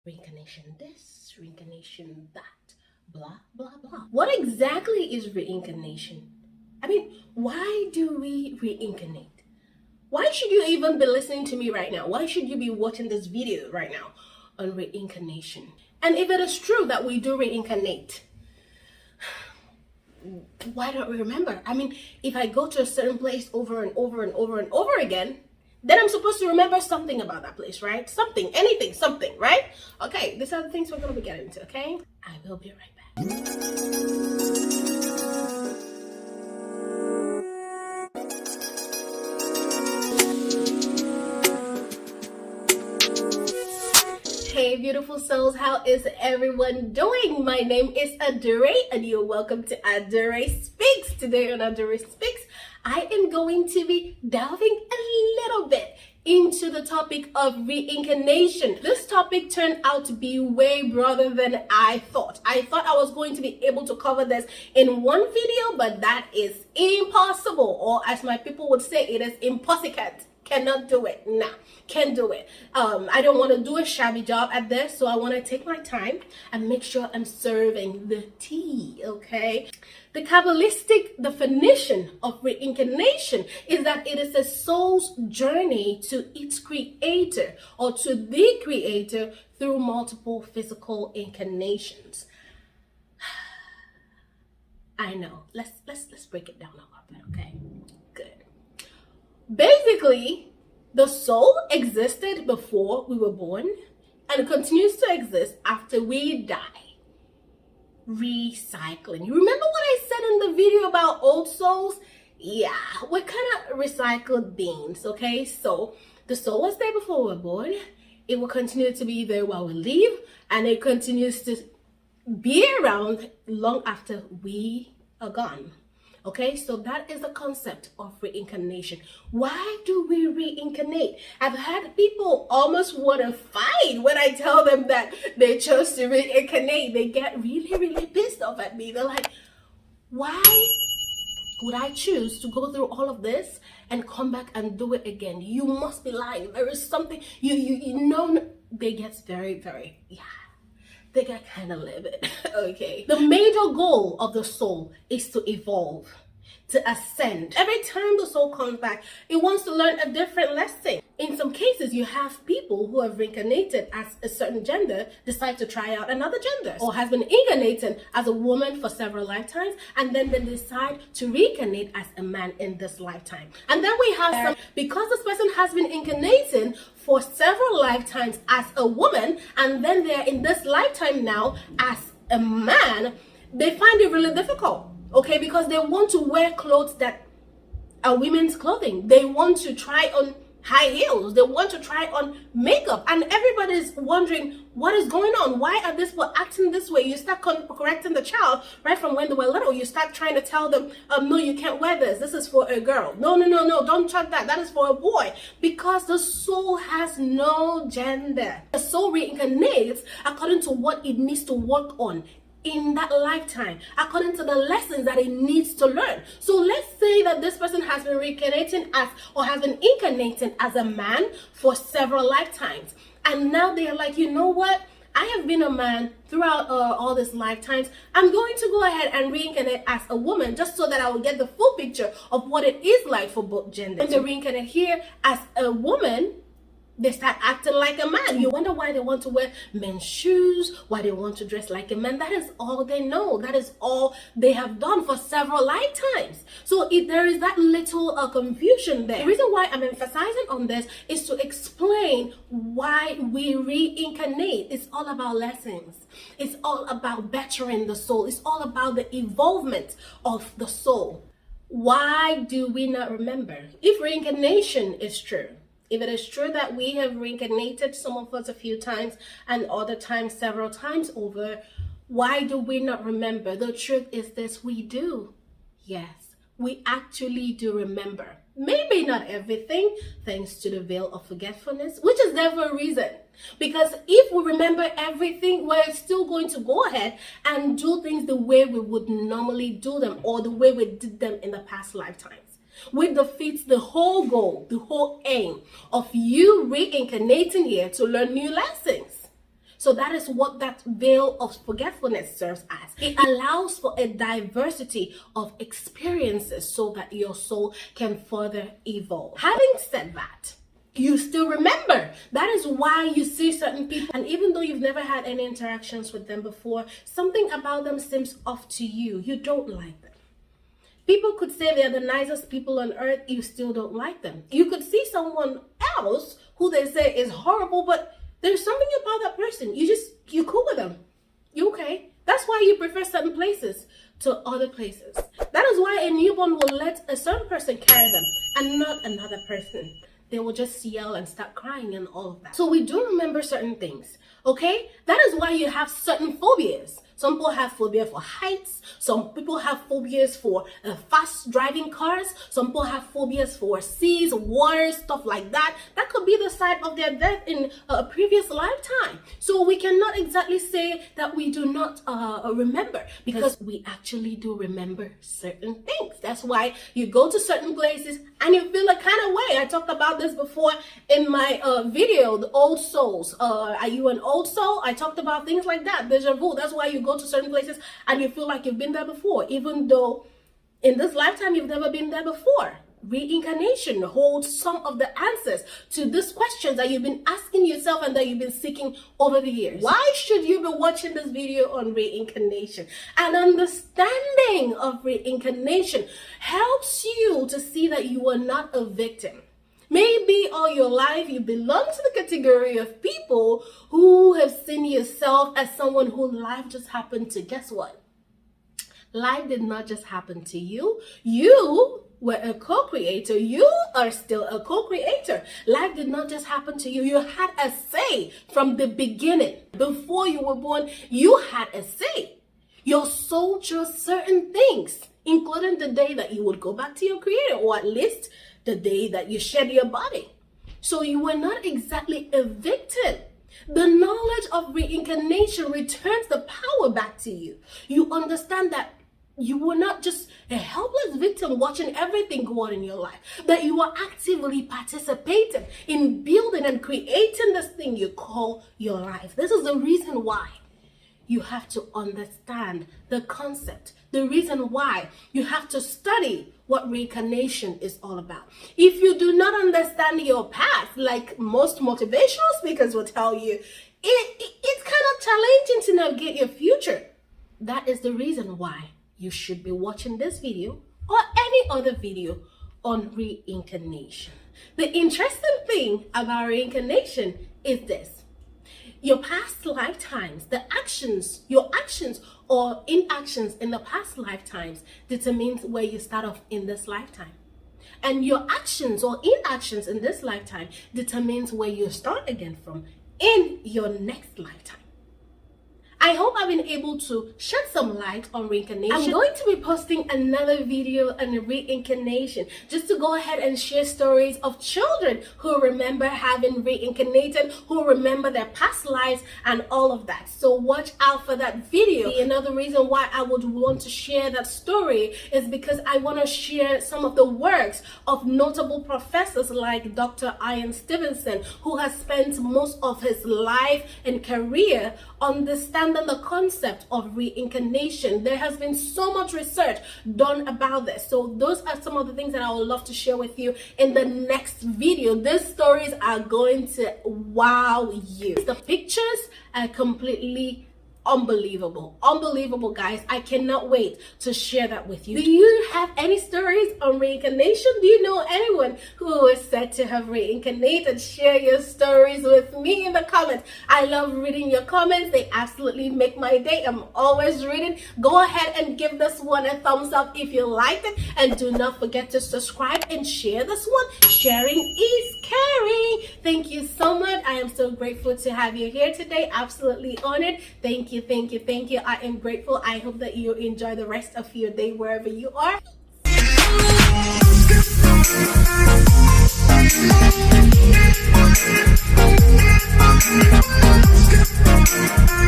Reincarnation this, reincarnation that, blah, blah, blah. What exactly is reincarnation? I mean, why do we reincarnate? Why should you even be listening to me right now? Why should you be watching this video right now on reincarnation? And if it is true that we do reincarnate, why don't we remember? I mean, if I go to a certain place over and over and over and over again, then I'm supposed to remember something about that place, right? Something, anything, something, right? Okay, these are the things we're going to be getting into, okay? I will be right back. Hey beautiful souls, how is everyone doing? My name is Adaure and you're welcome to Adaure Speaks. Today on Adaure Speaks, I am going to be delving a little bit into the topic of reincarnation. This topic turned out to be way broader than I thought. I thought I was going to be able to cover this in one video, but that is impossible, or as my people would say, it is impossible. Cannot do it. Nah, can't do it. I don't want to do a shabby job at this, so I want to take my time and make sure I'm serving the tea, okay? The Kabbalistic definition of reincarnation is that it is a soul's journey to its creator or to the creator through multiple physical incarnations. I know. Let's break it down a little bit, okay? Good. Basically, the soul existed before we were born and continues to exist after we die. Recycling. You remember what I said in the video about old souls? Yeah, we're kind of recycled beings, okay? So the soul was there before we were born. It will continue to be there while we live, and it continues to be around long after we are gone. Okay, so that is the concept of reincarnation. Why do we reincarnate? I've had people almost want to fight when I tell them that they chose to reincarnate. They get really pissed off at me. They're like, why would I choose to go through all of this and come back and do it again? You must be lying. There is something, you know, they get very, yeah. They get kind of livid, okay? The major goal of the soul is to evolve, to ascend. Every time the soul comes back, it wants to learn a different lesson. In some cases, you have people who have reincarnated as a certain gender decide to try out another gender, or has been incarnated as a woman for several lifetimes, and then they decide to reincarnate as a man in this lifetime. And then we have some, because this person has been incarnating for several lifetimes as a woman, and then they're in this lifetime now as a man, they find it really difficult, okay, because they want to wear clothes that are women's clothing. They want to try on high heels, they want to try on makeup, and everybody's wondering what is going on. Why are these people acting this way? You start correcting the child right from when they were little. You start trying to tell them, no, you can't wear this is for a girl. No, don't touch that is for a boy, because the soul has no gender. The soul reincarnates according to what it needs to work on in that lifetime, according to the lessons that it needs to learn. So let's say that this person has been reincarnating as, or has been incarnating as a man for several lifetimes, and now they're like, you know what, I have been a man throughout all these lifetimes. I'm going to go ahead and reincarnate as a woman, just so that I will get the full picture of what it is like for both genders. When they reincarnate here as a woman, they start acting like a man. You wonder why they want to wear men's shoes, why they want to dress like a man. That is all they know. That is all they have done for several lifetimes. So there is that little confusion there. The reason why I'm emphasizing on this is to explain why we reincarnate. It's all about lessons. It's all about bettering the soul. It's all about the evolvement of the soul. Why do we not remember? If reincarnation is true, if it is true that we have reincarnated, some of us a few times and other times several times over, why do we not remember? The truth is this, we do. Yes, we actually do remember. Maybe not everything, thanks to the veil of forgetfulness, which is there for a reason. Because if we remember everything, we're still going to go ahead and do things the way we would normally do them, or the way we did them in the past lifetimes. which defeats the whole goal, the whole aim of you reincarnating here to learn new lessons. So that is what that veil of forgetfulness serves as. It allows for a diversity of experiences so that your soul can further evolve. Having said that, you still remember. That is why you see certain people, and even though you've never had any interactions with them before, something about them seems off to you. You don't like them. People could say they're the nicest people on earth, you still don't like them. You could see someone else who they say is horrible, but there's something about that person. You're cool with them. You okay? That's why you prefer certain places to other places. That is why a newborn will let a certain person carry them and not another person. They will just yell and start crying and all of that. So we do remember certain things, okay? That is why you have certain phobias. Some people have phobia for heights. Some people have phobias for fast driving cars. Some people have phobias for seas, water, stuff like that. That could be the site of their death in a previous lifetime. So we cannot exactly say that we do not remember, because we actually do remember certain things. That's why you go to certain places and you feel a kind of way. I talked about this before in my video, the old souls. Are you an old soul? I talked about things like that, deja vu. That's why you go to certain places and you feel like you've been there before, even though in this lifetime you've never been there before. Reincarnation holds some of the answers to these questions that you've been asking yourself and that you've been seeking over the years. Why should you be watching this video on reincarnation? An understanding of reincarnation helps you to see that you are not a victim. Maybe all your life you belong to the category of people who have seen yourself as someone who life just happened to. Guess what? Life did not just happen to you. You were a co-creator. You are still a co-creator. Life did not just happen to you. You had a say from the beginning. Before you were born, you had a say. Your soul chose certain things, including the day that you would go back to your creator, or at least the day that you shed your body. So you were not exactly a victim. The knowledge of reincarnation returns the power back to you. You understand that you were not just a helpless victim watching everything go on in your life, that you are actively participating in building and creating this thing you call your life. This is the reason why you have to understand the concept, the reason why you have to study what reincarnation is all about. If you do not understand your past, like most motivational speakers will tell you, it's kind of challenging to navigate your future. That is the reason why you should be watching this video or any other video on reincarnation. The interesting thing about reincarnation is this: your past lifetimes, your actions or inactions in the past lifetimes determines where you start off in this lifetime. And your actions or inactions in this lifetime determines where you start again from in your next lifetime. I hope I've been able to shed some light on reincarnation. I'm going to be posting another video on reincarnation, just to go ahead and share stories of children who remember having reincarnated, who remember their past lives and all of that. So watch out for that video. Another reason why I would want to share that story is because I want to share some of the works of notable professors like Dr. Ian Stevenson, who has spent most of his life and career understanding the concept of reincarnation. There has been so much research done about this. So those are some of the things that I would love to share with you in the next video. These stories are going to wow you. The pictures are completely unbelievable, guys. I cannot wait to share that with you. Do you have any stories on reincarnation? Do you know anyone who is said to have reincarnated? Share your stories with me in the comments. I love reading your comments. They absolutely make my day. I'm always reading. Go ahead and give this one a thumbs up if you liked it, and do not forget to subscribe and share this one. Sharing is caring. Thank you so much. I am so grateful to have you here today. Absolutely honored. Thank you. I am grateful. I hope that you enjoy the rest of your day wherever you are.